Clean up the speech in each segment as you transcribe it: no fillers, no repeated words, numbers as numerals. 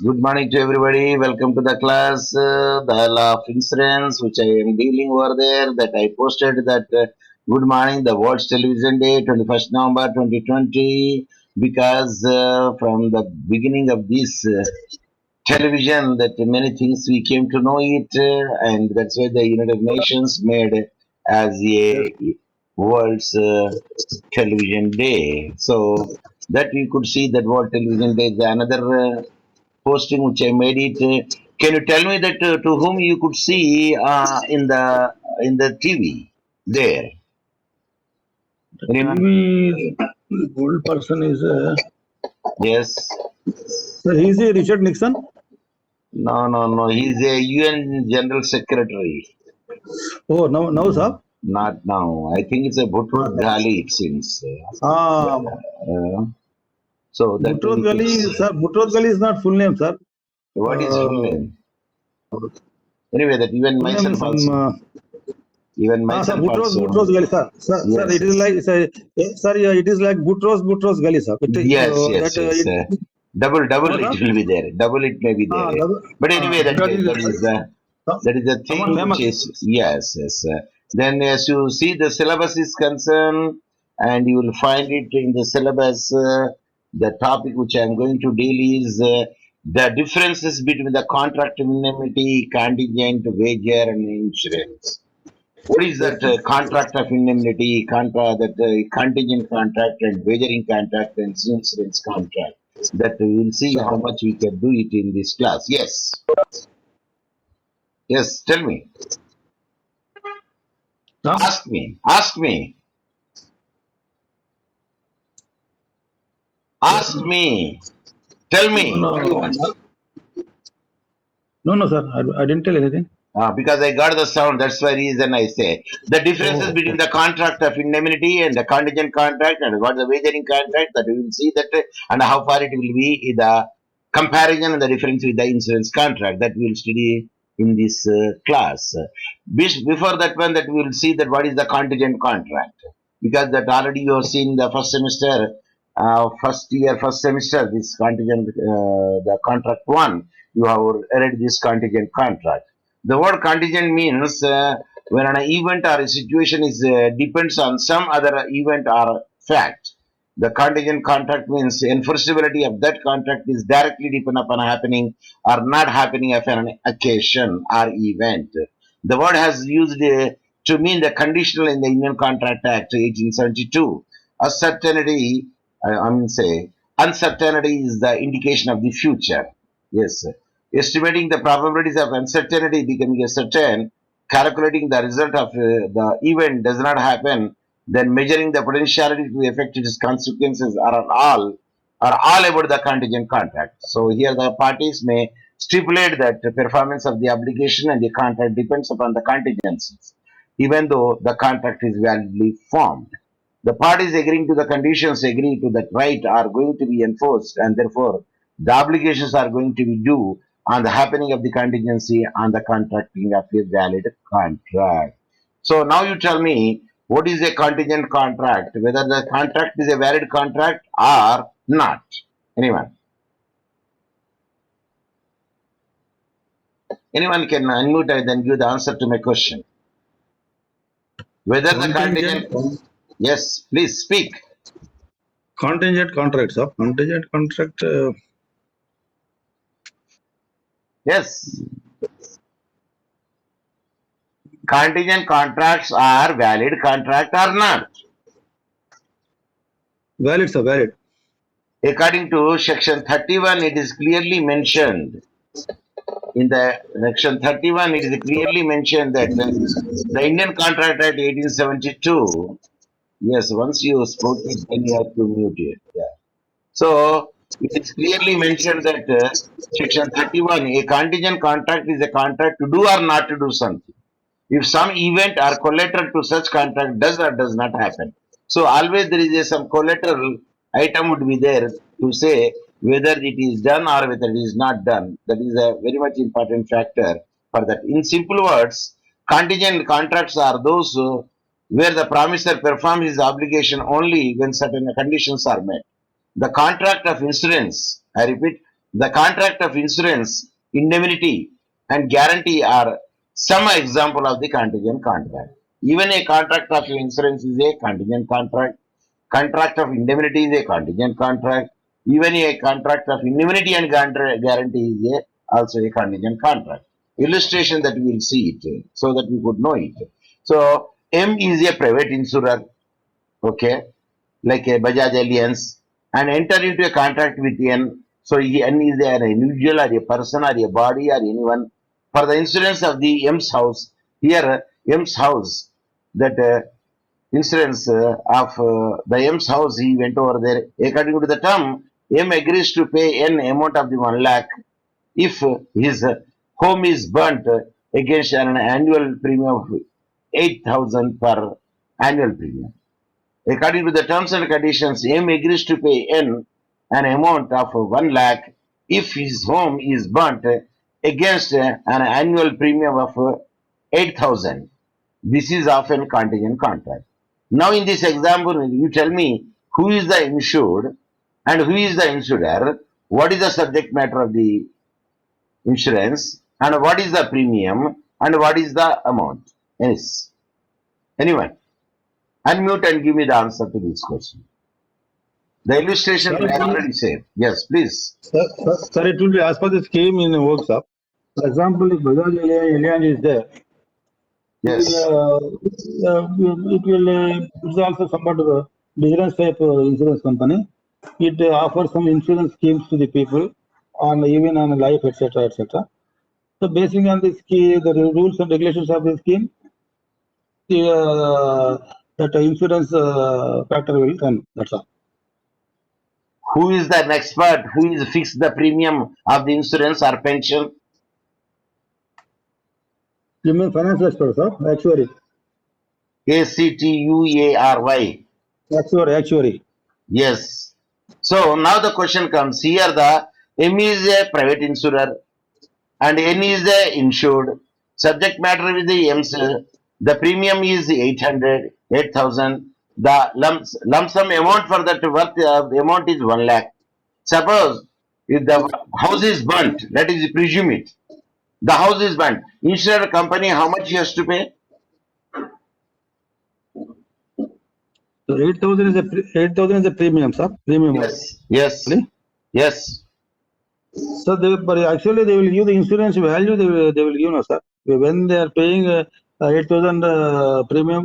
Good morning to everybody. Welcome to the class. The law of insurance, which I am dealing over there. That I posted that good morning, the World's Television Day, 21st November 2020. Because from the beginning of this television, that many things we came to know it, and that's why the United Nations made as Yes. a World's Television Day. So that we could see that World Television Day is another. Posting which I made it. Can you tell me that to whom you could see in the TV there? The Anyone? TV old person is Yes. sir. He's a Richard Nixon. No, no, no. He's a UN General Secretary. Oh, no, sir. Not now. I think it's a Bhutto Ghali. It seems. Ah, Uh, so that Butros we could Ghali, see. sir. Butros Ghali is not full name, sir. What is full Uh, name? Anyway, that even Full name is myself some. also. Even Sir. myself Butros also. Ghali, sir. Sir, Yes, it is yes. like, sir, yeah, it is like Butros Ghali, sir. Yes, yes, yes. Double No, it sir. will be there. Double it may be there. But anyway, Because that is that is the someone thing which famous. is yes, yes. Then as you see the syllabus is concerned, and you will find it in the syllabus. The topic which I am going to deal is the differences between the contract indemnity, contingent, wager, and insurance. What is Yes, that sir. contract of indemnity, that contingent contract and wagering contract and insurance contract? That we will see Sir. how much we can do it in this class. Yes, yes. Tell me, Sir? ask me, ask me. Tell me what you No, want. no, sir. I didn't tell anything. Because I got the sound, that's why reason I say the differences Oh, between the contract of indemnity and the contingent contract and what the wagering contract, that we will see that and how far it will be in the comparison and the difference with the insurance contract that we will study in this class. Before that one, that we will see that what is the contingent contract, because that already you have seen the first semester, first year, first semester, this contingent, the contract one, you have read this contingent contract. The word contingent means when an event or a situation is depends on some other event or fact. The contingent contract means enforceability of that contract is directly depend upon happening or not happening of an occasion or event. The word has used to mean the conditional in the Indian Contract Act 1872. Uncertainty, I mean say, uncertainty is the indication of the future. Yes, estimating the probabilities of uncertainty becoming a certain, calculating the result of the event does not happen, then measuring the potentiality to affect its consequences are all about the contingent contract. So here the parties may stipulate that the performance of the obligation and the contract depends upon the contingencies, even though the contract is validly formed. The parties agreeing to the conditions agree to that right are going to be enforced, and therefore the obligations are going to be due on the happening of the contingency on the contracting of a valid contract. So now you tell me what is a contingent contract, whether the contract is a valid contract or not. Anyone? Anyone can unmute and then give the answer to my question. Whether the Contingent. contingent, yes, please speak. Contingent contract, sir. Contingent contract. Yes, contingent contracts are valid contract or not. Valid, sir. Valid. According to section 31, it is clearly mentioned. In the section 31, it is clearly mentioned that the Indian Contract Act 1872. Yes, once you spoke it, then you have to mute it. Yeah. So it is clearly mentioned that section 31, a contingent contract is a contract to do or not to do something. If some event or collateral to such contract does or does not happen. So always there is some collateral item would be there to say whether it is done or whether it is not done. That is a very much important factor for that. In simple words, contingent contracts are those where the promisor performs his obligation only when certain conditions are met. The contract of insurance, I repeat, The contract of insurance, indemnity, and guarantee are some example of the contingent contract. Even a contract of insurance is a contingent contract. Contract of indemnity is a contingent contract. Even a contract of indemnity and guarantee is also a contingent contract. Illustration that we will see it so that we could know it. So M is a private insurer, okay, like a Bajaj Alliance, and enter into a contract with N. So N is an individual or a person or a body or anyone for the insurance of the M's house. Here, M's house, that insurance of the M's house, he went over there. According to the term, M agrees to pay N amount of the 1 lakh if his home is burnt against an annual premium of 8,000 per annual premium. According to the terms and conditions, M agrees to pay N an amount of 1 lakh if his home is burnt against an annual premium of 8,000. This is often contingent contract. Now, in this example, you tell me who is the insured and who is the insurer, what is the subject matter of the insurance, and what is the premium, and what is the amount. Yes. Anyone? Unmute and give me the answer to this question. The illustration Sir, I already said. Yes, please. sir, it will be as per the scheme in the workshop. For example, if Bajaj Allianz is there, Yes. it's also somewhat of a business type insurance company. It offers some insurance schemes to the people on even on life, etc., etc. So, basing on the scheme, the rules and regulations of the scheme, that insurance factor will come. That's all. Who is the expert? Who is fixed the premium of the insurance or pension? You mean finance expert, sir? Actuary. ACTUARY. Actuary. Yes. So now the question comes here. The M is a private insurer and N is the insured. Subject matter with the M's. The premium is 800, 8,000. The lump sum amount for that worth amount is 1 lakh. Suppose if the house is burnt, let us presume it. The house is burnt. Insurance company, how much he has to pay? So 8,000 is a 8,000 is a premium, sir. Premium. Yes, yes, Only. yes. So but actually they will give the insurance value. They will give no, sir. When they are paying 8,000 premium,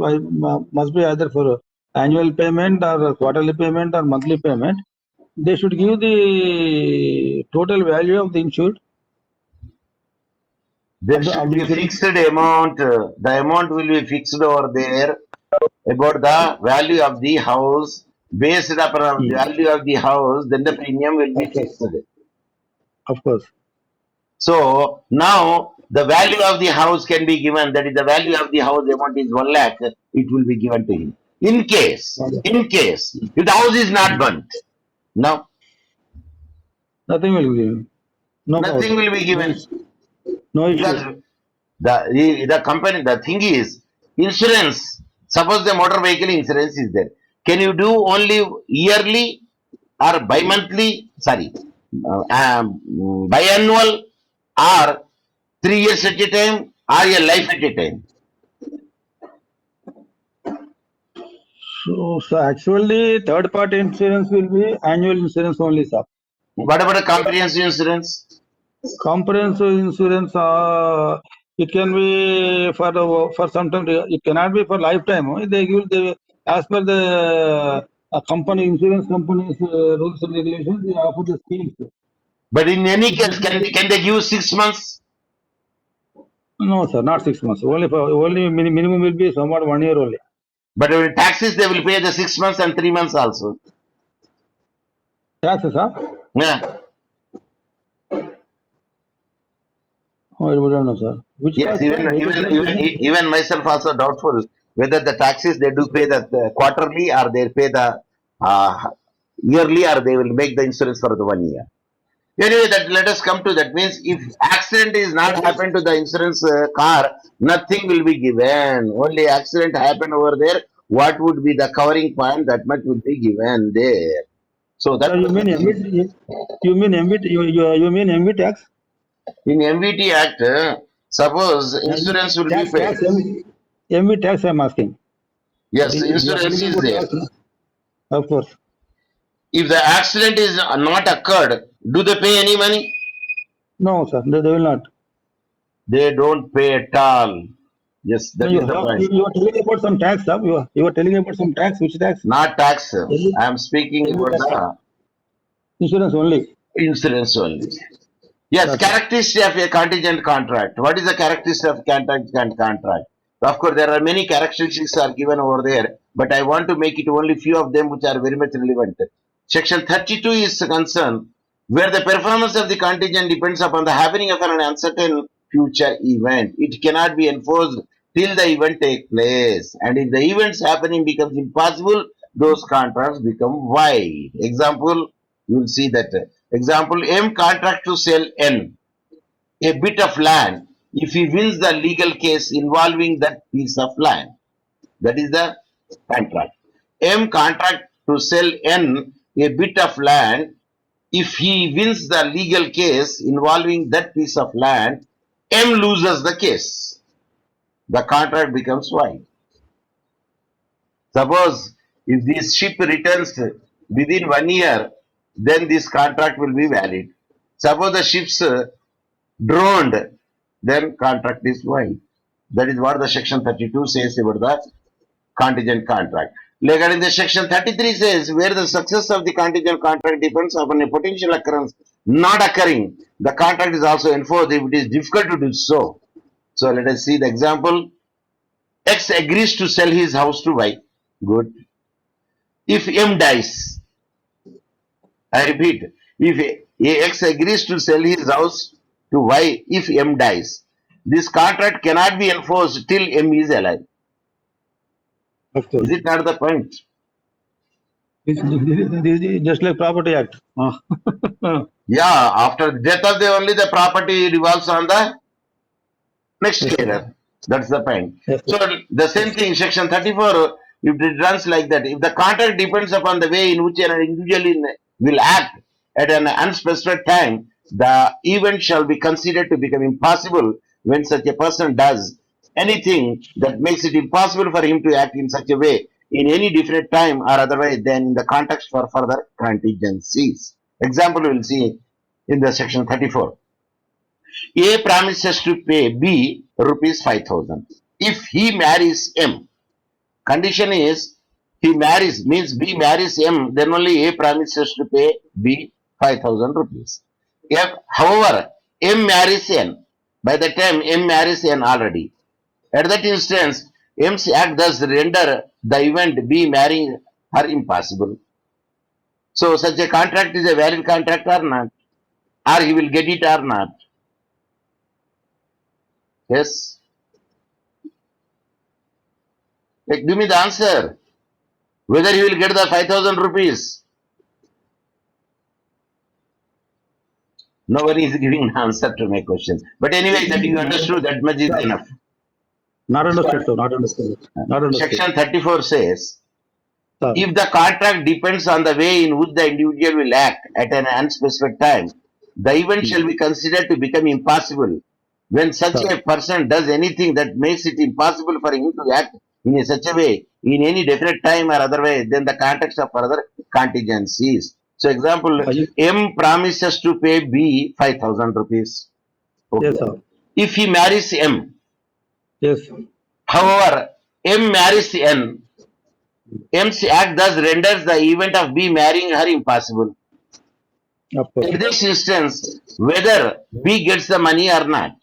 must be either for annual payment or quarterly payment or monthly payment. They should give the total value of the insured. There should be a fixed amount. The amount will be fixed over there about the value of the house. Based upon the value of the house, then the premium will be fixed. Of course. So now the value of the house can be given. That is the value of the house amount is 1 lakh. It will be given to him. In case, if the house is not burnt, no, Nothing will be given. No. nothing will be given. No issue. Because the company, the thing is, insurance, suppose the motor vehicle insurance is there. Can you do only yearly or bi-monthly, biannual or 3 years at a time or a life at a time? So actually, third party insurance will be annual insurance only, sir. What about a comprehensive insurance? Comprehensive insurance, it can be for some time. It cannot be for lifetime. They give as per the company insurance company's rules and regulations. They offer the schemes. But in any case, can they give 6 months? No, sir, not 6 months. Only minimum will be somewhat 1 year only. But in taxes, they will pay the 6 months and 3 months also. Taxes, huh? Yeah. Oh, I don't know, sir. Which Yes, even myself also doubtful whether the taxes they do pay the quarterly or they pay the yearly or they will make the insurance for the 1 year. Anyway, that let us come to that. Means if accident is not happened to the insurance car, nothing will be given. Only accident happened over there. What would be the covering point? That much would be given there. So that So you was the mean thing. MV, you mean MV, you mean MV tax? In MVT Act, suppose insurance will be paid. Tax, MV tax I'm asking. Yes, You are insurance telling is about there. tax, no? Of course. If the accident is not occurred, do they pay any money? No, sir, they will not. They don't pay at all. Yes, No, that is the point. you are telling about some tax, sir. You are telling about some tax. Which tax? Not tax. MV, I am speaking MV about tax. the Insurance only. insurance only. Yes, Okay. characteristic of a contingent contract. What is the characteristic of contingent contract? Of course, there are many characteristics are given over there, but I want to make it only few of them which are very much relevant. Section 32 is concerned where the performance of the contingent depends upon the happening of an uncertain future event. It cannot be enforced till the event take place. And if the event's happening becomes impossible, those contracts become void. Example, you will see that. Example, M contract to sell N a bit of land if he wins the legal case involving that piece of land. That is the contract. M contract to sell N a bit of land if he wins the legal case involving that piece of land. M loses the case. The contract becomes void. Suppose if this ship returns within 1 year, then this contract will be valid. Suppose the ship's drowned, then contract is void. That is what the section 32 says about the contingent contract. Later in the section 33 says where the success of the contingent contract depends upon a potential occurrence not occurring. The contract is also enforced if it is difficult to do so. So let us see the example. X agrees to sell his house to Y. Good. If M dies, I repeat, if X agrees to sell his house to Y if M dies, this contract cannot be enforced till M is alive. Of Is course. it not the point? This is just like Property Act. Yeah, after death of the only the property revolves on the next Yes, sir. heir. That's the point. Yes, sir. So the same Yes. thing, section 34, if it runs like that, if the contract depends upon the way in which an individual will act at an unspecified time, the event shall be considered to become impossible when such a person does anything that makes it impossible for him to act in such a way in any definite time or otherwise than in the context for further contingencies. Example we will see in the section 34. A promises to pay B rupees 5,000. If he marries M, condition is he marries means B marries M, then only A promises to pay B 5,000 rupees. If, however, M marries N, by the time M marries N already, at that instance, M's act does render the event B marrying her impossible. So such a contract is a valid contract or not? Or he will get it or not? Yes. Like, give me the answer. Whether he will get the 5,000 rupees. Nobody is giving an answer to my question. But anyway, that you understood, that much is Yeah. enough. Not understood, sir. Not understood. Not understood. Section 34 says, Sir. if the contract depends on the way in which the individual will act at an unspecified time, the event shall be considered to become impossible. When such Sir. a person does anything that makes it impossible for him to act in such a way in any definite time or otherwise, then the context of further contingencies. So, example, M promises to pay B 5,000 rupees. Yes, Okay. sir. If he marries M, Yes. however, M marries N, M's act thus renders the event of B marrying her impossible. Of course. In this instance, whether B gets the money or not,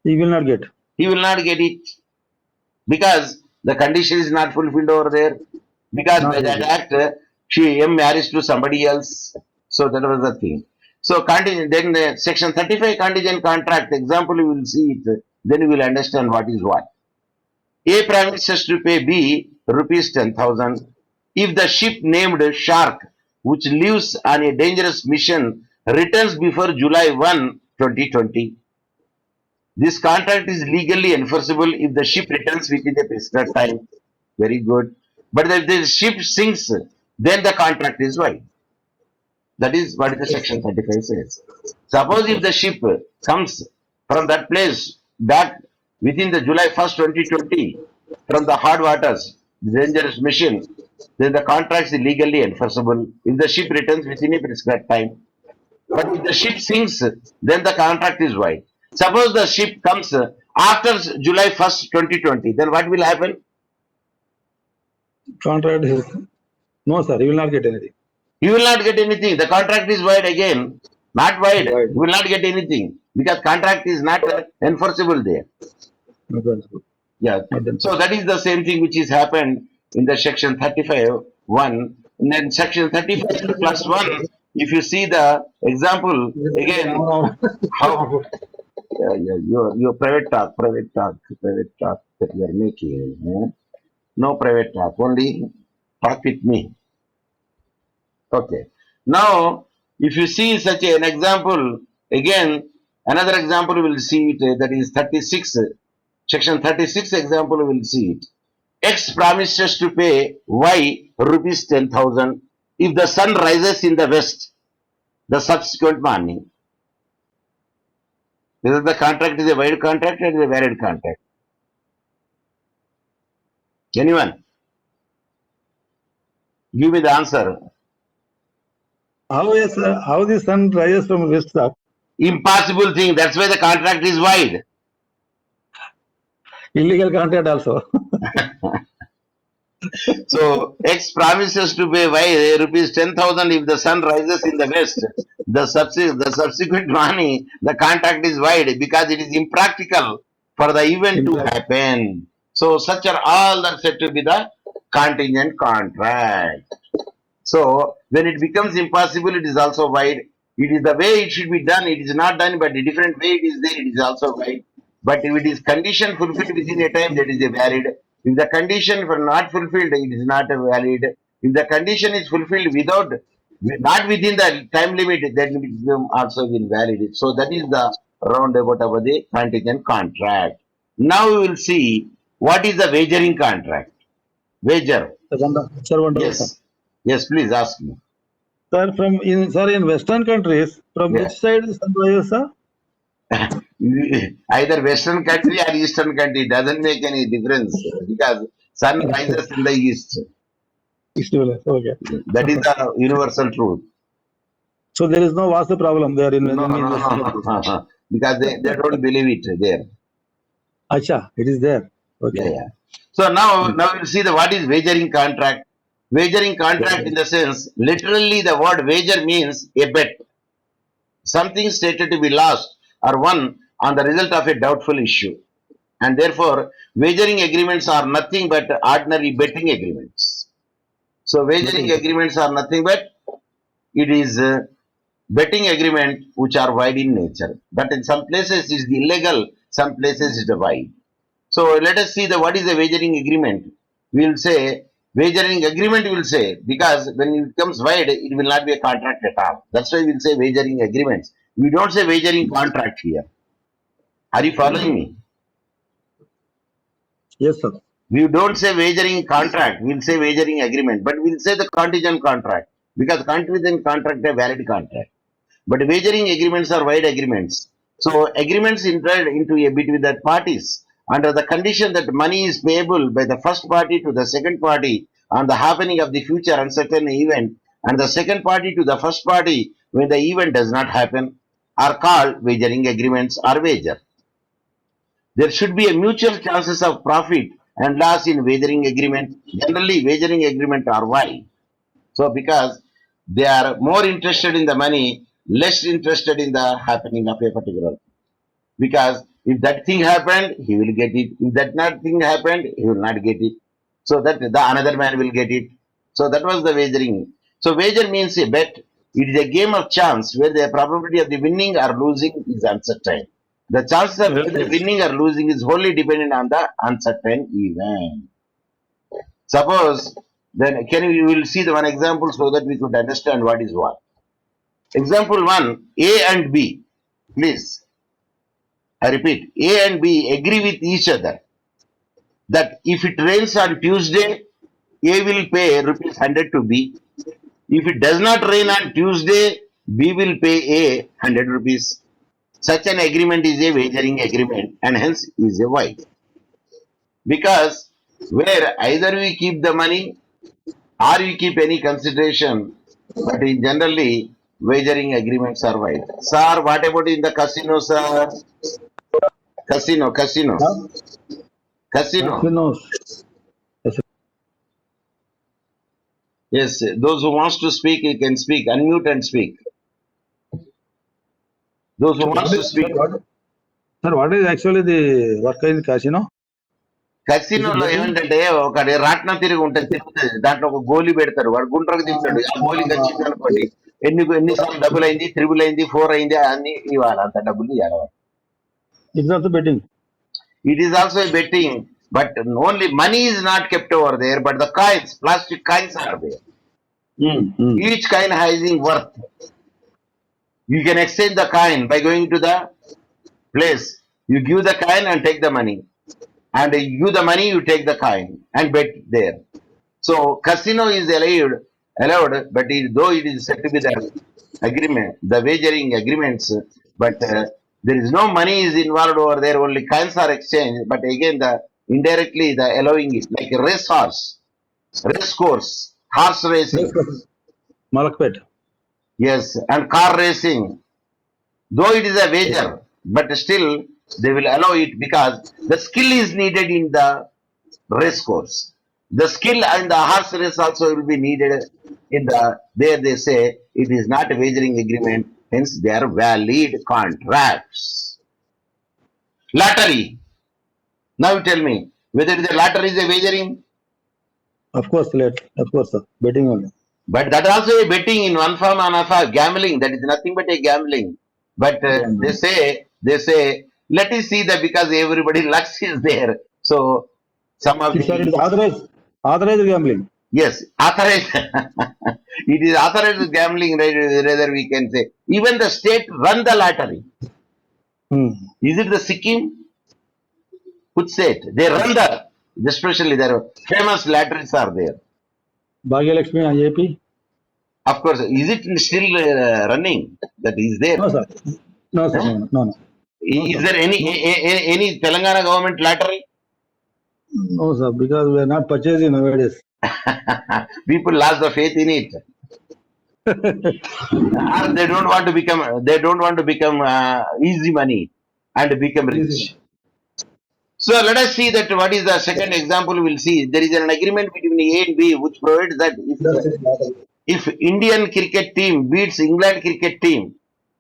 He will not get. he will not get it because the condition is not fulfilled over there. Because Not by that fulfilled. act, she M marries to somebody else. So that was the thing. So contingent, then the section 35 contingent contract example, you will see it. Then you will understand what is what. A promises to pay B rupees 10,000 if the ship named Shark, which leaves on a dangerous mission, returns before July 1, 2020. This contract is legally enforceable if the ship returns within a prescribed time. Very good. But if the ship sinks, then the contract is void. That is what the section 35 says. Suppose if the ship comes from that place back within the July 1st, 2020, from the hard waters, dangerous mission, then the contract is legally enforceable if the ship returns within a prescribed time. But if the ship sinks, then the contract is void. Suppose the ship comes after July 1st, 2020, then what will happen? Contract is no, sir. You will not get anything. You will not get anything. The contract is void again. Not void. Right. You will not get anything because contract is not enforceable there. Yeah. So that is the same thing which is happened in the section 35(1). And then section 35 plus 1, if you see the example again, how your private talk that you are making. No private talk, only talk with me. Okay. Now, if you see such an example, again, another example we will see it, that is 36, section 36 example we will see it. X promises to pay Y rupees 10,000 if the sun rises in the west the subsequent morning. Whether the contract is a void contract or a valid contract. Anyone? Give me the answer. How the sun rises from west up? Impossible thing. That's why the contract is void. Illegal contract also. So X promises to pay Y rupees 10,000 if the sun rises in the west. The subsequent morning, the contract is void because it is impractical for the event to happen. So such are all that said to be the contingent contract. So when it becomes impossible, it is also void. It is the way it should be done. It is not done, but a different way it is there. It is also void. But if it is condition fulfilled within a time, that is a valid. If the condition were not fulfilled, it is not a valid. If the condition is fulfilled without, not within the time limit, then it become also invalid. So that is the roundabout of the contingent contract. Now we will see what is the wagering contract. Wager. Sir, wonderful. Yes. Yes, please ask me. Sir, in Western countries, from Yeah. which side the sun rises, sir? Either Western country or Eastern country doesn't make any difference because sun rises in the east. Okay. That is the universal truth. So there is no Vastu problem there in No, Western countries. because they don't believe it there. Acha, it is there. Okay. Yeah. So now we'll see the what is wagering contract. Wagering contract in the sense, literally the word wager means a bet. Something stated to be lost or won on the result of a doubtful issue. And therefore, wagering agreements are nothing but ordinary betting agreements. So, wagering agreements are nothing but it is betting agreement which are wide in nature. But in some places it is illegal, some places it is wide. So, let us see the what is a wagering agreement. We will say wagering agreement will say because when it becomes wide, it will not be a contract at all. That's why we will say wagering agreements. We don't say wagering contract here. Are you following me? Yes, sir. We don't say wagering contract, we'll say wagering agreement, but we'll say the contingent contract because contingent contract is a valid contract. But wagering agreements are wide agreements. So agreements entered into a between the parties under the condition that money is payable by the first party to the second party on the happening of the future uncertain event and the second party to the first party when the event does not happen are called wagering agreements or wager. There should be a mutual chances of profit and loss in wagering agreement. Generally, wagering agreement are why? So because they are more interested in the money, less interested in the happening of a particular. Because if that thing happened, he will get it. If that not thing happened, he will not get it. So that the another man will get it. So that was the wagering. So wager means a bet. It is a game of chance where the probability of the winning or losing is uncertain. The chances of either winning or losing is wholly dependent on the uncertain event. Suppose, then you will see the one example so that we could understand what is what. Example 1, A and B. Please, I repeat, A and B agree with each other that if it rains on Tuesday, A will pay rupees 100 to B. If it does not rain on Tuesday, we will pay a 100 rupees. Such an agreement is a wagering agreement and hence is a void. Because where either we keep the money or we keep any consideration, but in generally wagering agreements are void. Sir, what about in the casino, sir? Casino, Huh? casino. Casinos. Yes, Yes, those who wants to speak, you can speak. Unmute and speak. Those who sir, wants to sir, speak. what is actually the work in casino? Is it కసినోలో betting? ఏమిటంటే ఒక రాట్నం తిరిగి ఉంటుంది తిరుగుతుంది దాంట్లో ఒక గోలీ పెడతారు వాడు గుండ్రకు తిప్పుతాడు ఆ గోలీ వచ్చింది అనుకోండి ఎన్నిసార్లు డబుల్ అయింది త్రిబుల్ అయింది ఫోర్ అయింది అన్ని ఇవ్వాలి అంత డబ్బులు ఇవ్వాలి It's also betting. It is also betting but only money is not kept over there but the coins plastic coins are there each coin having worth you can exchange the coin by going to the place you give the coin and take the money and you give the money, you take the coin and bet there. So casino is allowed, but though it is said to be the agreement, the wagering agreements, but there is no money is involved over there. Only coins are exchanged. But again, the indirectly the allowing it like a race course, horse racing, Malakpet. yes, and car racing. Though it is a wager, but still they will allow it because the skill is needed in the race course. The skill and the horse race also will be needed in the there they say it is not a wagering agreement, hence they are valid contracts. Lottery. Now you tell me whether the lottery is a wagering, Of course, sir. Betting only. but that also a betting in one form and another gambling. That is nothing but a gambling. But Gambling. they say let us see that because everybody lucks is there. So some of Sir, it the is authorized gambling. yes, authorized. It is authorized gambling, rather we can say. Even the state run the lottery. Hmm. Is it the Sikkim? Which state? They run the, especially their famous lotteries are there. Bhagyalakshmi and AP? Of course, is it still running? That is there. No, sir. No, sir. Huh? No. No, Is sir. there any No, any Telangana government lottery? no, sir. Because we are not purchasing nowadays. People lost the faith in it. Or they don't want to become. They don't want to become easy money and become Easy. rich. So let us see that what is the second example we'll see. There is an agreement between A and B which provides that That's it. if Indian cricket team beats England cricket team,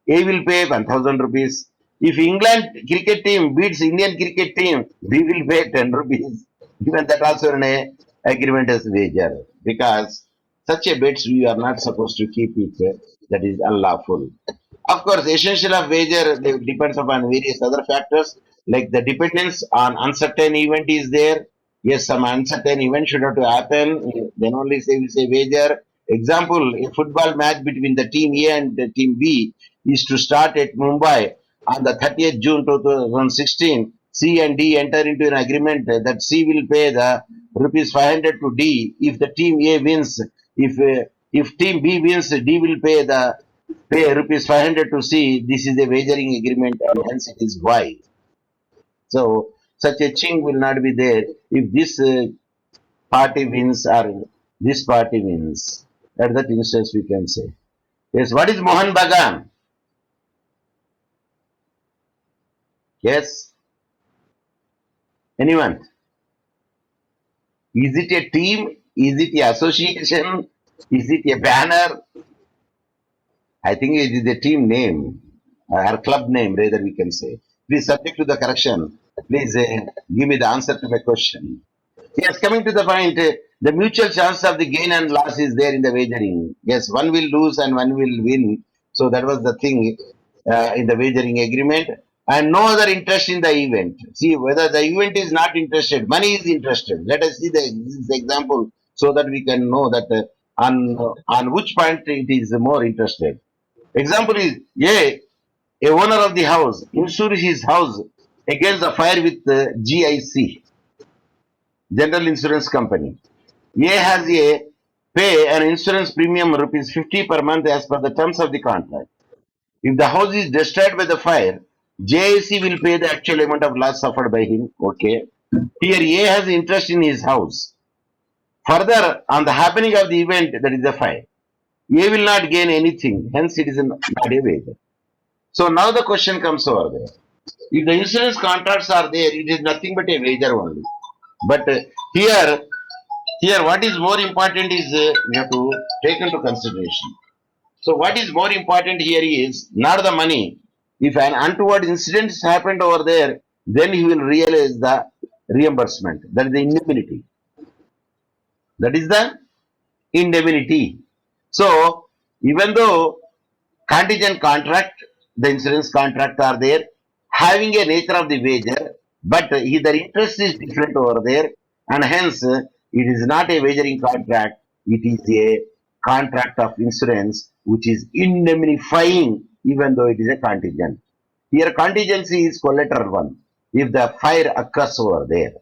A will pay 1000 rupees. If England cricket team beats Indian cricket team, B will pay 10 rupees. Even that also an agreement as wager because such a bets we are not supposed to keep it. That is unlawful. Of course, essential of wager depends upon various other factors like the dependence on uncertain event is there. Yes, some uncertain event should have to happen. Then only say we say wager. Example: a football match between the team A and the team B is to start at Mumbai on the 30th June 2016. C and D enter into an agreement that C will pay the rupees 500 to D if the team A wins. If team B wins, D will pay rupees 500 to C. This is a wagering agreement and hence it is why. So such a thing will not be there if this party wins or this party wins. At that instance we can say. Yes, what is Mohan Bagan? Yes, anyone? Is it a team? Is it a association? Is it a banner? I think it is a team name or club name, rather we can say. Please, subject to the correction, please give me the answer to my question. Yes, coming to the point, the mutual chance of the gain and loss is there in the wagering. Yes, one will lose and one will win. So that was the thing in the wagering agreement. And no other interest in the event. See, whether the event is not interested, money is interested. Let us see this example so that we can know that on which point it is more interested. Example is a owner of the house insures his house against the fire with GIC, General Insurance Company. A has a pay an insurance premium rupees 50 per month as per the terms of the contract. If the house is destroyed by the fire, JIC will pay the actual amount of loss suffered by him. Okay. Here A has interest in his house. Further, on the happening of the event, that is the fire, A will not gain anything. Hence, it is not a wager. So now the question comes over there. If the insurance contracts are there, it is nothing but a wager only. But here, here, what is more important is we have to take into consideration. So what is more important here is not the money. If an untoward incident has happened over there, then he will realize the reimbursement. That is the indemnity. That is the indemnity. So even though contingent contract, the insurance contract are there, having a nature of the wager, but their interest is different over there, and hence it is not a wagering contract, it is a contract of insurance which is indemnifying even though it is a contingent. Here contingency is collateral one. If the fire occurs over there,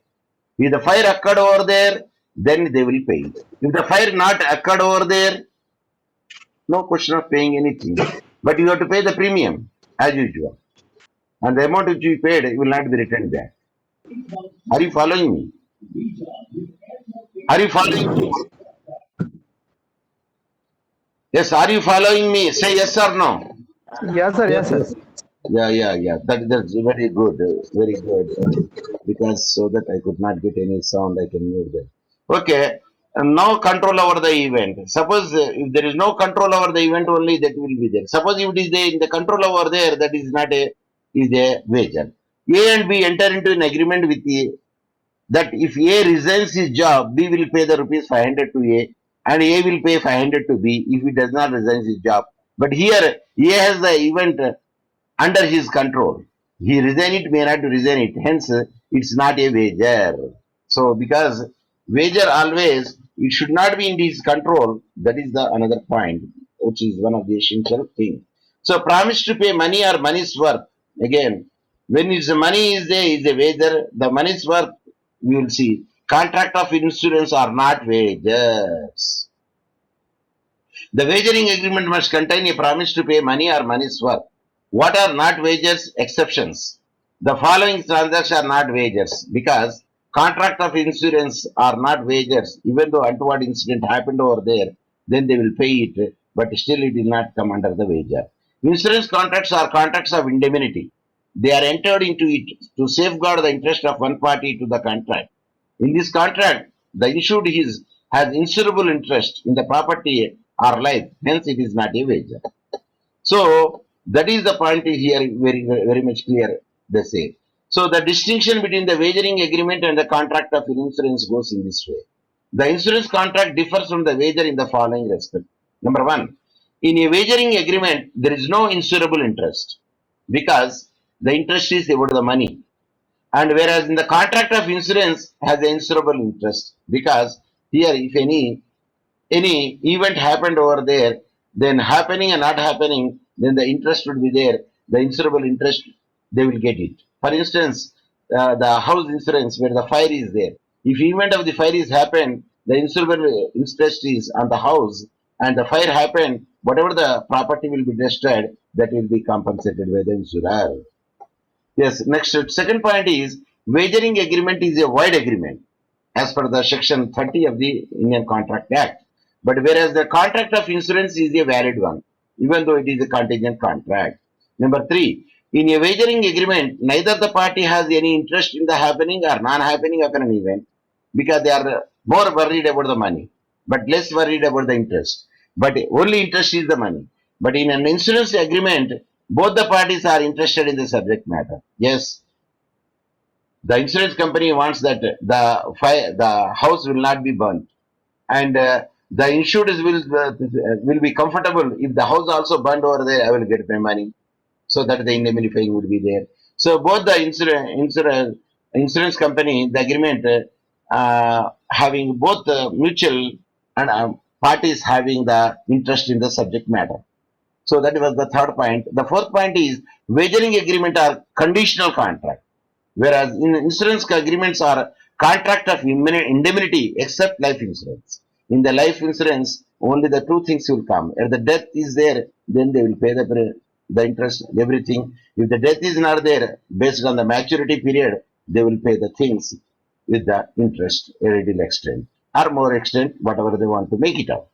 if the fire occurred over there, then they will pay. If the fire not occurred over there, no question of paying anything. But you have to pay the premium as usual. And the amount which you paid will not be returned back. Are you following me? Are you following me? Yes, are you following me? Say yes or no. Yes, sir. Yes, Yes, sir. yes. Yeah. That's very good. Very good. Because so that I could not get any sound, I can move them. Okay. And now control over the event. Suppose if there is no control over the event, only that will be there. Suppose if it is there in the control over there, that is not a is a wager. A and B enter into an agreement with A that if A resigns his job, B will pay the rupees 500 to A and A will pay 500 to B if he does not resign his job. But here A has the event under his control. He resign it, may not resign it. Hence, it's not a wager. So, because wager always, it should not be in his control. That is the another point, which is one of the essential thing. So, promise to pay money or money's worth. Again, when is the money is there, is a wager. The money's worth, we will see. Contract of insurance are not wagers. The wagering agreement must contain a promise to pay money or money's worth. What are not wagers? Exceptions. The following transactions are not wagers because contract of insurance are not wagers. Even though untoward incident happened over there, then they will pay it, but still it will not come under the wager. Insurance contracts are contracts of indemnity. They are entered into it to safeguard the interest of one party to the contract. In this contract, the insured has insurable interest in the property or life, hence it is not a wager. So that is the point here very much clear, they say. So the distinction between the wagering agreement and the contract of insurance goes in this way. The insurance contract differs from the wager in the following respect. Number one, in a wagering agreement, there is no insurable interest because the interest is about the money. And whereas in the contract of insurance has the insurable interest because here if any event happened over there, then happening and not happening, then the interest would be there. The insurable interest, they will get it. For instance, the house insurance where the fire is there. If event of the fire is happened, the insurable interest is on the house and the fire happened, whatever the property will be destroyed, that will be compensated by the insurer. Yes, next second point is wagering agreement is a void agreement as per the section 30 of the Indian Contract Act. But whereas the contract of insurance is a valid one, even though it is a contingent contract. Number three, in a wagering agreement, neither the party has any interest in the happening or non-happening of an event because they are more worried about the money, but less worried about the interest. But only interest is the money. But in an insurance agreement, both the parties are interested in the subject matter. Yes, the insurance company wants that the house will not be burnt, and the insured will be comfortable if the house also burned over there. I will get my money, so that the indemnifying would be there. So both the insurance company, the agreement having both the mutual and parties having the interest in the subject matter. So that was the third point. The fourth point is wagering agreement are conditional contract, whereas in insurance agreements are contract of indemnity except life insurance. In the life insurance, only the two things will come. If the death is there, then they will pay the interest, everything. If the death is not there, based on the maturity period, they will pay the things with the interest a little extent or more extent, whatever they want to make it out.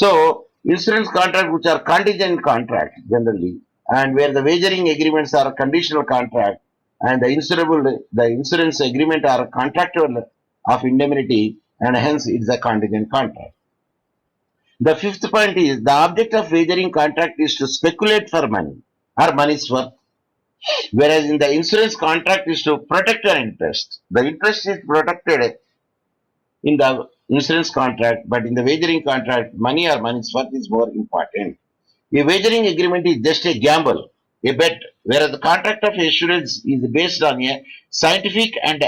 So, insurance contracts which are contingent contracts generally, and where the wagering agreements are conditional contract, and the insurance agreement are contractual of indemnity, and hence it's a contingent contract. The fifth point is the object of wagering contract is to speculate for money or money's worth, whereas in the insurance contract is to protect your interest. The interest is protected in the insurance contract, but in the wagering contract, money or money's worth is more important. A wagering agreement is just a gamble, a bet, whereas the contract of assurance is based on a scientific and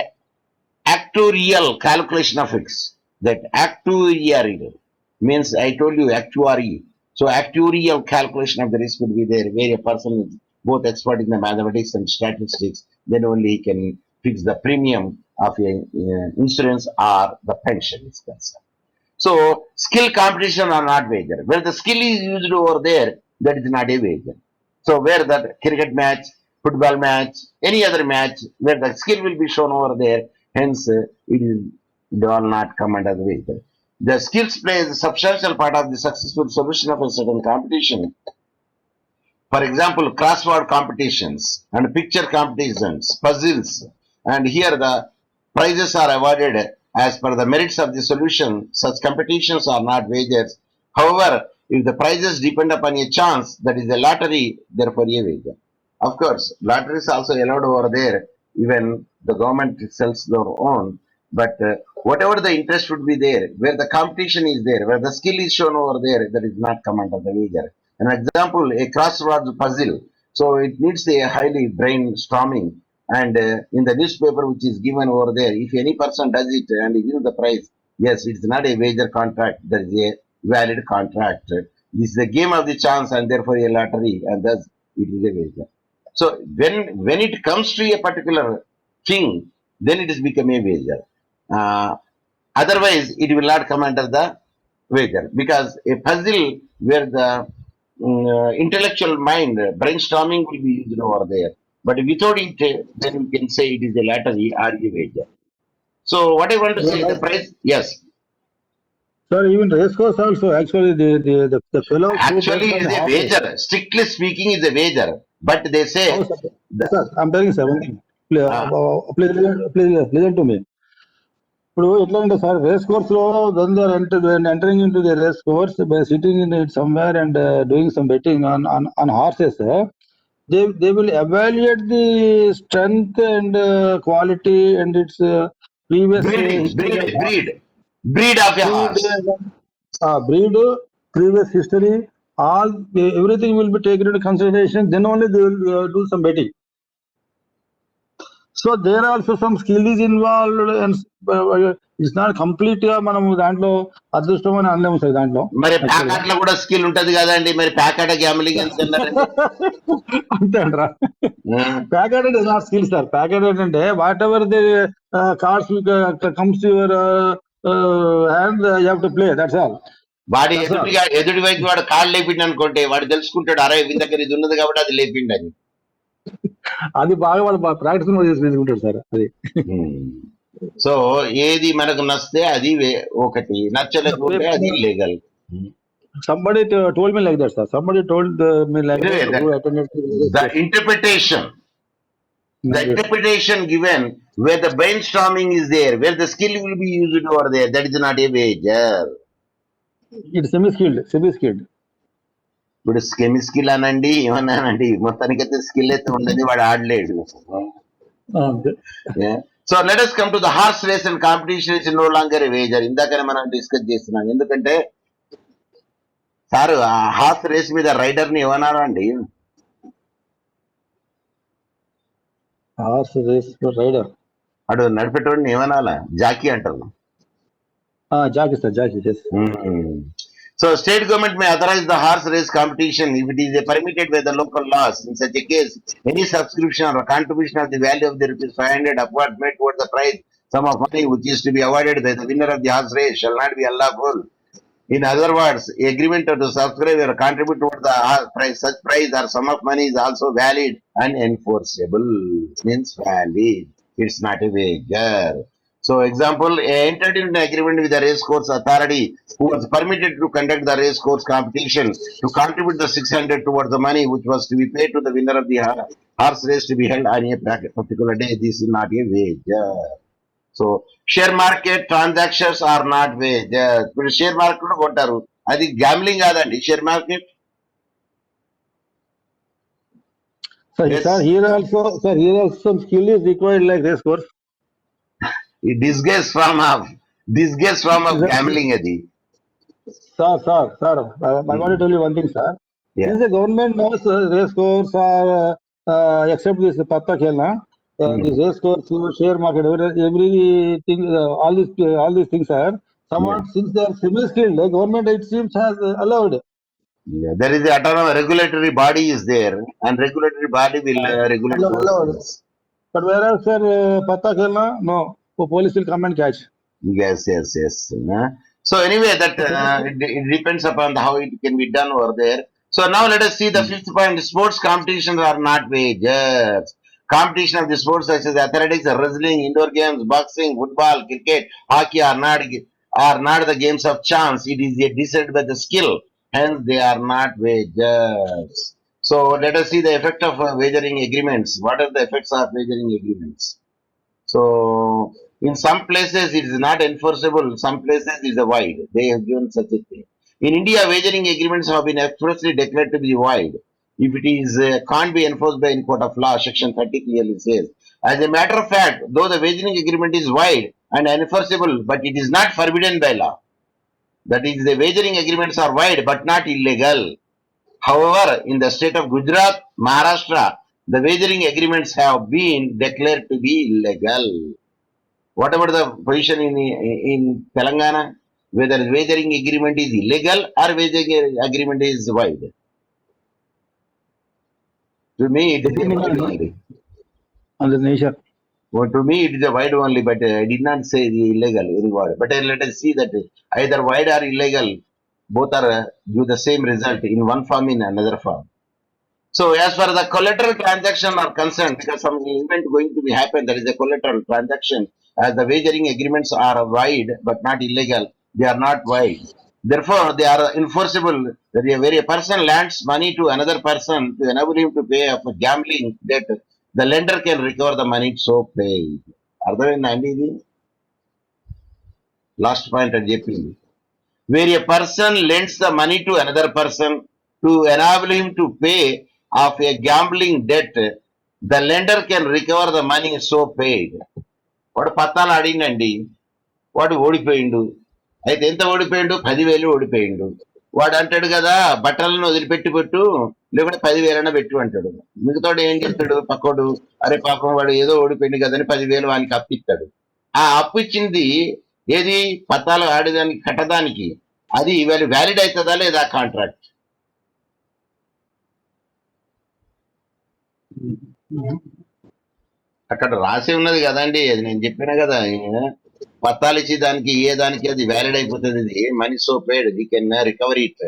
actuarial calculation of X. That actuarial means I told you actuary. So actuarial calculation of the risk would be there, where a person is both expert in the mathematics and statistics, then only he can fix the premium of a insurance or the pension is concerned. So skill competition are not wager. Where the skill is used over there, that is not a wager. So where the cricket match, football match, any other match, where the skill will be shown over there, hence it is they will not come under the wager. The skills play a substantial part of the successful solution of a certain competition. For example, crossword competitions and picture competitions, puzzles, and here the prizes are awarded as per the merits of the solution. Such competitions are not wagers. However, if the prizes depend upon a chance, that is a lottery, therefore a wager. Of course, lottery is also allowed over there, even the government sells their own. But whatever the interest would be there, where the competition is there, where the skill is shown over there, that is not come under the wager. An example, a crossword puzzle. So it needs a highly brainstorming. And in the newspaper which is given over there, if any person does it and he wins the prize, yes, it's not a wager contract. There is a valid contract. This is a game of the chance and therefore a lottery, and thus it is a wager. So when it comes to a particular thing, then it has become a wager. Uh, Otherwise, it will not come under the wager because a puzzle where the intellectual mind brainstorming will be used over there. But without it, then we can say it is a lottery or a wager. So what I want to say, the Right. price, yes, Sir, even race course also, actually, the fellows who bet actually it on is a horses. wager. Strictly speaking, is a wager. But they Oh, say, sir, the, sir, I'm telling you, sir, one thing. Please, uh, please listen to me. ఇప్పుడు ఎట్లా అంటే sir race course లో then they are entering into the race course by sitting in it somewhere and doing some betting on horses they will evaluate the strength and quality and its previous breeding, history of breed of a breed, horse. breed, previous history, all everything will be taken into consideration. Then only they will do some betting. So there are also some skill is involved, and it's not complete గా మనం దాంట్లో అదృష్టం అని అనలేము sir దాంట్లో మరి actual గా. ప్యాకెట్లో కూడా స్కిల్ ఉంటది కదండి, మరి ప్యాకెట్ గ్యామ్లింగ్ ఎందుకు అన్నారండి? అంతే అంటారా? Um. Packet is not skill sir. Packet ఏంటంటే whatever the cards comes to your hand you have to play, that's all. వాడి దట్స్ ఆల్. ఎదుటి వైపు వాడు కాళ్ళు లేపిండు అనుకోండి, వాడు తెలుసుకుంటాడు, అరే వీని దగ్గర ఇది ఉన్నది కాబట్టి అది లేపిండు అని. అది బాగా వాళ్ళు ప్రాక్టీస్ చేసుకుంటాడు సార్ అది. సో ఏది మనకు నచ్చితే అది ఒకటి, నచ్చలేకుంటే అది legal. Somebody told me like that, sir. Somebody told me like Anyway, that who attended to this the course. interpretation, the Yes. interpretation given where the brainstorming is there, where the skill will be used over there, that is not a wager. It's semi-skilled, semi-skilled. ఇప్పుడు skill అనండి ఏమన్నానండి, మొత్తానికైతే skill అయితే ఉండదు, వాడు ఆడలేడు. Okay. So let us come to the horse race and competition is no longer wager. ఇందాకనే మనం discuss చేస్తున్నాం. ఎందుకంటే సార్ ఆ హార్స్ రేస్ మీద రైడర్ ని ఏమన్నారా అండి? Horse race rider. అడు నడిపేటోడిని ఏమనాలా? జాకీ అంటారు. Jockey, sir, jockey, yes. So state government may authorize the horse race competition if it is permitted by the local laws. In such a case, any subscription or contribution of the value of the rupees 500 upward made towards the prize sum of money which is to be awarded by the winner of the horse race shall not be unlawful In other words, agreement to subscribe or contribute towards the price, such price or sum of money is also valid and enforceable. Means valid. It's not a wager. So, example, entered into an agreement with the race course authority who was permitted to conduct the race course competition to contribute the 600 towards the money which was to be paid to the winner of the horse race to be held on a particular day. This is not a wager. So share market transactions are not way. ఇప్పుడు share market కూడా కొంటారు, అది gambling కాదండి share market. Sir, here also some skill is required like race course. ఈ disguise form of gambling అది. Sir, I want to tell you one thing, sir. Yeah. Since the government knows race course or except this patta khelna, this race course, share market, everything, all these things are somewhat since they are semi-skilled, the government it seems has allowed. Yeah, there is a autonomous regulatory body is there, and regulatory body will regulate those Allowed. things. But whereas sir, patta khelna, no, police will come and catch. Yes. So anyway, that it depends upon how it can be done over there. So now let us see the fifth point. Sports competitions are not wagers. Competition of the sports such as athletics, wrestling, indoor games, boxing, football, cricket, hockey are not the games of chance. It is decided by the skill. Hence, they are not wagers. So let us see the effect of wagering agreements. What are the effects of wagering agreements? So in some places it is not enforceable, some places it is a void. They have given such a thing. In India, wagering agreements have been expressly declared to be void if it is can't be enforced by any court of law. Section 30 clearly says. As a matter of fact, though the wagering agreement is void and enforceable, but it is not forbidden by law. That is, the wagering agreements are void but not illegal. However, in the state of Gujarat, Maharashtra, the wagering agreements have been declared to be illegal. What about the position in Telangana? Whether wagering agreement is illegal or wagering agreement is void? To me, it is a void only. On the nation. Well, to me, it is a void only, but I did not say the illegal, any word. But let us see that either void or illegal, both are give the same result in one form in another form. So as far as the collateral transaction are concerned, because some event going to be happen, there is a collateral transaction. As the wagering agreements are void but not illegal, they are not void. Therefore, they are enforceable. Where a person lends money to another person to enable him to pay for gambling debt, the lender can recover the money so paid. అర్థమైందండి ఇది last point అని చెప్పింది. Where a person lends the money to another person to enable him to pay of a gambling debt, the lender can recover the money so paid. వాడు పత్తాలు ఆడిండండి, వాడు ఓడిపోయిండు. అయితే ఎంత ఓడిపోయిండు? 10,000 ఓడిపోయిండు. వాడు అంటాడు కదా, బట్టలను వదిలిపెట్టి పెట్టు, లేకుంటే 10,000 పెట్టు అంటాడు. మిగతాడు ఏం చేస్తాడు? పక్కోడు, అరే పాపం వాడు ఏదో ఓడిపోయింది కదని 10,000 వానికి అప్పు ఇస్తాడు. ఆ అప్పు ఇచ్చింది ఏది? పత్తాలు ఆడేదానికి, కట్టడానికి. అది వ్యాలిడ్ అవుతుందా లేదా కాంట్రాక్ట్? అక్కడ రాసి ఉన్నది కదండి, అది నేను చెప్పిన కదా, పత్తాలు ఇచ్చి దానికి ఏ దానికి అది వ్యాలిడ్ అయిపోతుంది. ఇది money so paid, we can recovery it.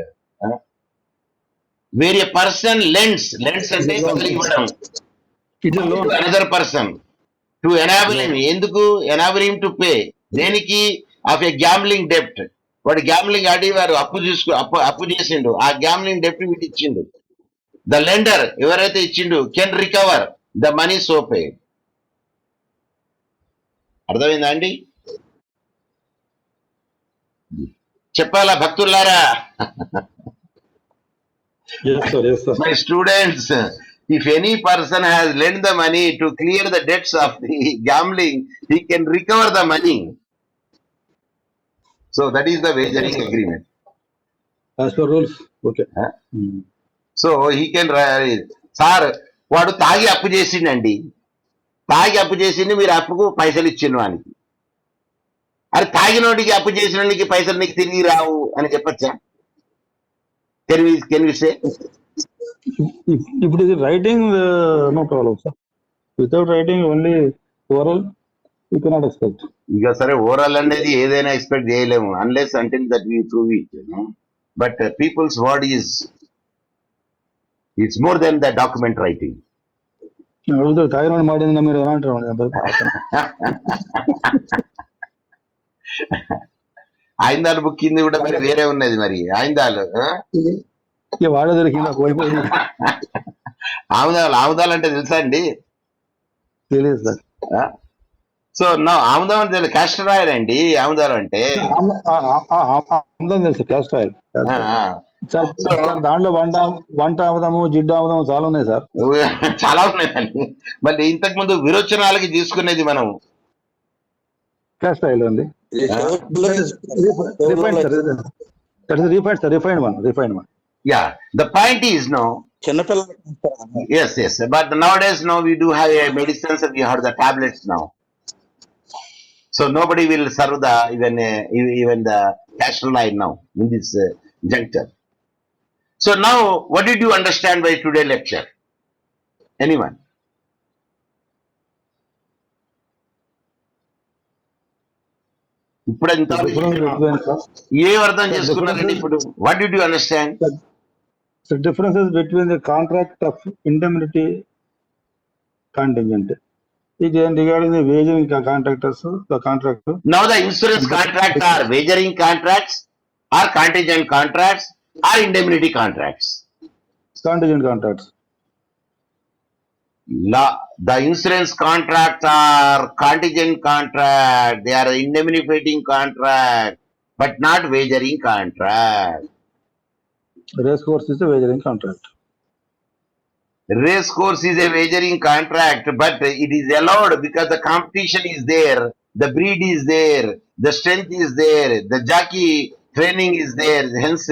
వేరే పర్సన్ లెండ్స్ అంటే బదిలీ ఇవ్వడం another person to enable him. ఎందుకు? Enable him to pay. దేనికి? ఆఫ్ ఏ గ్యాంబ్లింగ్ డెప్ట్. వాడు గ్యాంబ్లింగ్ ఆడి వారు అప్పు చేసిండు, ఆ గ్యాంబ్లింగ్ డెప్ట్ వీటి ఇచ్చిండు. ద లెండర్ ఎవరైతే ఇచ్చిండు can recover the money so pay. అర్థమైందా అండి? చెప్పాలా భక్తులారా? My students, if any person has lent the money to clear the debts of the gambling, he can recover the money. So that is the wagering agreement. As per rules. Okay. So he can, sir వాడు తాగి అప్పు చేసిండండి, మీరు అప్పుకు పైసలు ఇచ్చిండు వానికి. అది తాగినోడికి అప్పు చేసినోడికి పైసలు నీకు తిరిగి రావు అని చెప్పచ్చా? Can we say? If it is writing, no problem, sir. Without writing, only oral. You cannot expect. ఇక సరే ఓవరాల్ అనేది ఏదైనా ఎక్స్పెక్ట్ చేయలేము unless until that we prove it but people's word is it's more than the document writing. అడుగుతాడు తాగిన మాడింది మీరు ఎలా అంటారు పక్కన. ఆయిందాలు బుక్ కింద కూడా మరి వేరే ఉన్నది మరి ఆయిందాలు ఇక వాడే దొరికింది పోయిపోయింది. ఆముదాలు అంటే తెలుసా అండి? తెలియదు సార్. సో నా ఆముదం అంటే క్యాస్టర్ ఆయిల్ అండి. ఆముదాలు అంటే ఆముదం తెలుసు, క్యాస్టర్ ఆయిల్. దాంట్లో వంట ఆముదము, జిడ్డు ఆముదము చాలా ఉన్నాయి సార్. చాలా ఉన్నాయండి. మళ్ళీ ఇంతకు ముందు విరోచనాలకి తీసుకునేది మనం క్యాస్టర్ ఆయిల్ అండి. Refined one. Yeah, the point is no. Yes, but nowadays no, we do have medicines and we have the tablets now. So nobody will serve the even the castor oil now in this juncture. So now, what did you understand by today's lecture? Anyone? ఇప్పుడు ఏ అర్థం చేసుకున్నారండి ఇప్పుడు? What did you understand? The differences between the contract of indemnity contingent is regarding the wagering contractors, the contractor. Now the insurance contracts are wagering contracts, or contingent contracts, or indemnity contracts. Contingent contracts. The insurance contracts are contingent contract. They are indemnifying contract, but not wagering contract. Race course is a wagering contract. Race course is a wagering contract, but it is allowed because the competition is there, the breed is there, the strength is there, the jockey training is there. Hence,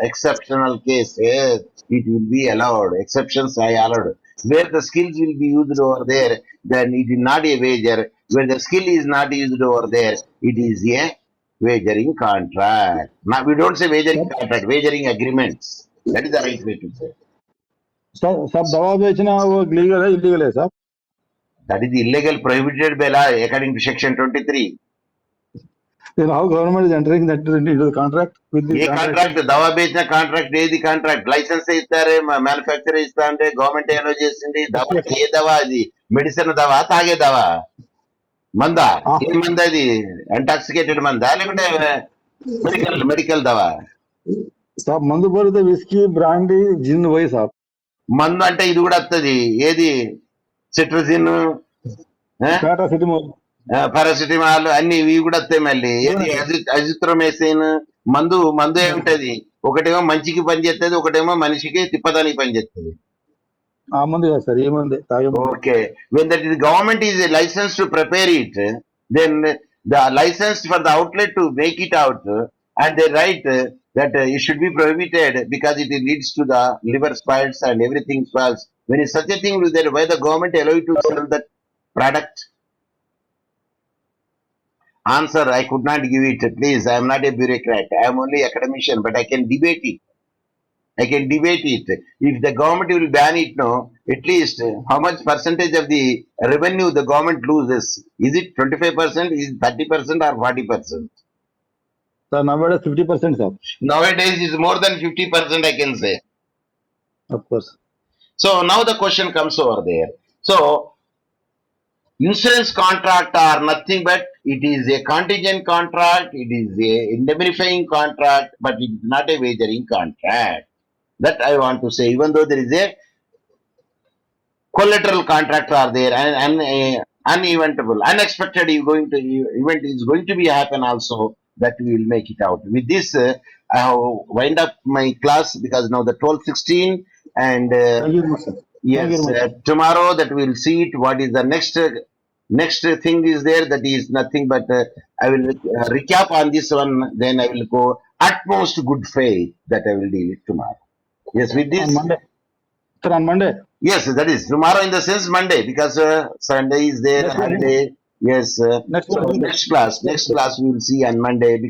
exceptional cases it will be allowed. Exceptions are allowed. Where the skills will be used over there, then it is not a wager. Where the skill is not used over there, it is a wagering contract. Now we don't say wagering contract, wagering agreements. That is the right way to say. सब दवा बेचना वो legal है, illegal है साहब? That is illegal, prohibited by law according to section 23. Then how government is entering that into the contract with the contract? దవా బేచిన contract ఏది కాంట్రాక్ట్? లైసెన్స్ ఇస్తారే, మ్యానుఫ్యాక్చర్ ఇస్తా అంటే గవర్నమెంట్ ఏలో చేసింది. దవా ఏ దవా? అది మెడిసిన్ దవా, తాగే దవా, మందా? ఏ మంద అది? ఇంటాక్సికేటెడ్ మందా లేకుంటే మెడికల్ దవా? సాబ్ మందు పడితే విస్కీ, బ్రాండీ, జిన్ పోయి సాబ్. మందు అంటే ఇది కూడా వస్తుంది. ఏది? సిట్రజిన్, పారాసిటమాల్ అన్ని ఇవి కూడా వస్తాయి. మళ్ళీ ఏది? అజిత్రోమైసిన్. మందు ఏమిటది? ఒకటేమో మంచికి పనిచేస్తుంది, ఒకటేమో మనిషికి తిప్పదానికి పనిచేస్తుంది. Okay, when that is government is licensed to prepare it, then the license for the outlet to make it out, and they write that it should be prohibited because it leads to the liver spoils and everything spoils. When is such a thing, then why the government allow you to sell that product? Answer: I could not give it. Please, I am not a bureaucrat. I am only academician, but I can debate it. If the government will ban it, no, at least how much percentage of the revenue the government loses? Is it 25%? Is it 30% or 40%? Sir, nowadays 50%, sir. Nowadays is more than 50%, I can say. Of course. So now the question comes over there. So insurance contract are nothing but it is a contingent contract, it is a indemnifying contract, but it is not a wagering contract. That I want to say, even though there is a collateral contract are there and uneventable, unexpected event is going to be happen also, that we will make it out. With this, I have wind up my class because now the 12:16 and yes, tomorrow that we will see it. What is the next thing is there? That is nothing but I will recap on this one. Then I will go utmost good faith that I will deal it tomorrow. Yes, with this. On Monday. Sir, on Monday. Yes, that is tomorrow in the sense Monday because Sunday is there. Holiday. Yes. Next class we will see on Monday.